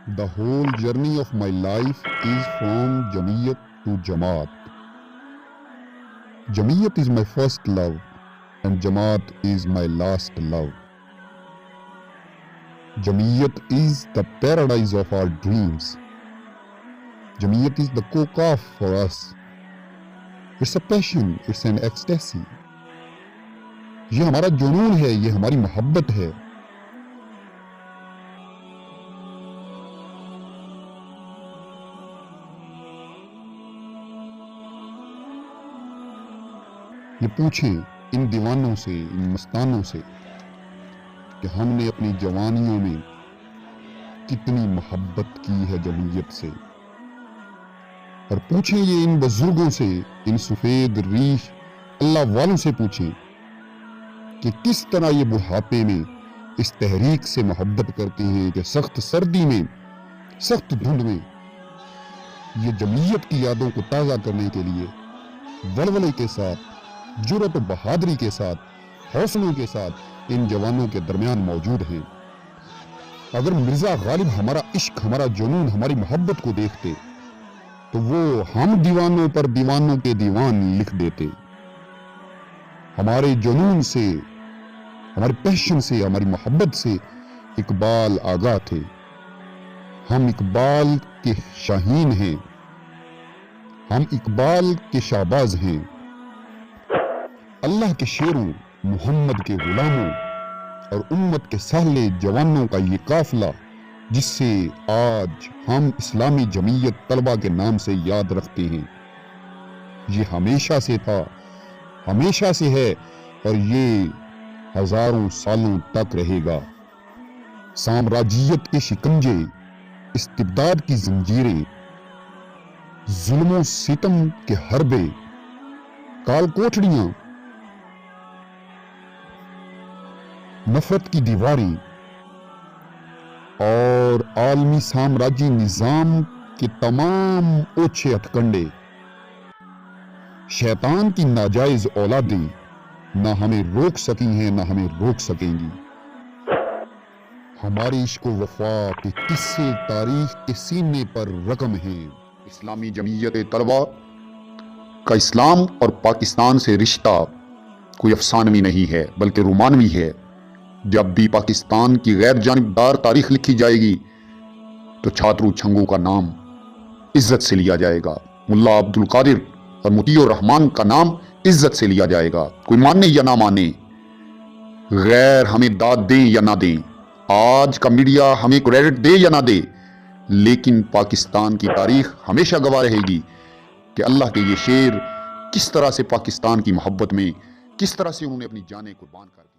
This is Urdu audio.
The whole journey of my life is from Jamiyat to Jamaat. Jamiyat is my first love and Jamaat is my last love. Jamiyat is the paradise of our dreams. Jamiyat is the coca for us. It's a passion, it's an ecstasy. یہ ہمارا جنون ہے, یہ ہماری محبت ہے. یہ پوچھیں ان دیوانوں سے, ان مستانوں سے کہ ہم نے اپنی جوانیوں میں کتنی محبت کی ہے جمعیت سے. اور پوچھیں یہ ان بزرگوں سے, ان سفید ریش اللہ والوں سے پوچھیں کہ کس طرح یہ بڑھاپے میں اس تحریک سے محبت کرتے ہیں کہ سخت سردی میں, سخت دھند میں یہ جمعیت کی یادوں کو تازہ کرنے کے لیے ولولے کے ساتھ, جرأت و بہادری کے ساتھ, حوصلوں کے ساتھ ان جوانوں کے درمیان موجود ہیں. اگر مرزا غالب ہمارا عشق, ہمارا جنون, ہماری محبت کو دیکھتے تو وہ ہم دیوانوں پر دیوانوں کے دیوان لکھ دیتے. ہمارے جنون سے, ہمارے پیشن سے, ہماری محبت سے اقبال آگاہ تھے. ہم اقبال کے شاہین ہیں, ہم اقبال کے شہباز ہیں. اللہ کے شیروں, محمد کے غلاموں اور امت کے سالے جوانوں کا یہ قافلہ جس سے آج ہم اسلامی جمعیت طلبہ کے نام سے یاد رکھتے ہیں, یہ ہمیشہ سے تھا, ہمیشہ سے ہے اور یہ ہزاروں سالوں تک رہے گا. سامراجیت کے شکنجے, استبداد کی زنجیریں, ظلم و ستم کے حربے, کال کوٹڑیاں, نفرت کی دیواریں اور عالمی سامراجی نظام کے تمام اوچھے ہتھکنڈے, شیطان کی ناجائز اولادیں نہ ہمیں روک سکی ہیں, نہ ہمیں روک سکیں گی. ہماری عشق و وفا کے قصے تاریخ کے سینے پر رقم ہیں. اسلامی جمعیت طلبہ کا اسلام اور پاکستان سے رشتہ کوئی افسانوی نہیں ہے بلکہ رومانوی ہے. جب بھی پاکستان کی غیر جانبدار تاریخ لکھی جائے گی تو چھاترو چھنگو کا نام عزت سے لیا جائے گا, ملا عبد القادر اور مطیع الرحمان کا نام عزت سے لیا جائے گا. کوئی مانے یا نہ مانے, غیر ہمیں داد دیں یا نہ دیں, آج کا میڈیا ہمیں کریڈٹ دے یا نہ دے, لیکن پاکستان کی تاریخ ہمیشہ گواہ رہے گی کہ اللہ کے یہ شیر کس طرح سے پاکستان کی محبت میں, کس طرح سے انہوں نے اپنی جانیں قربان کر دی.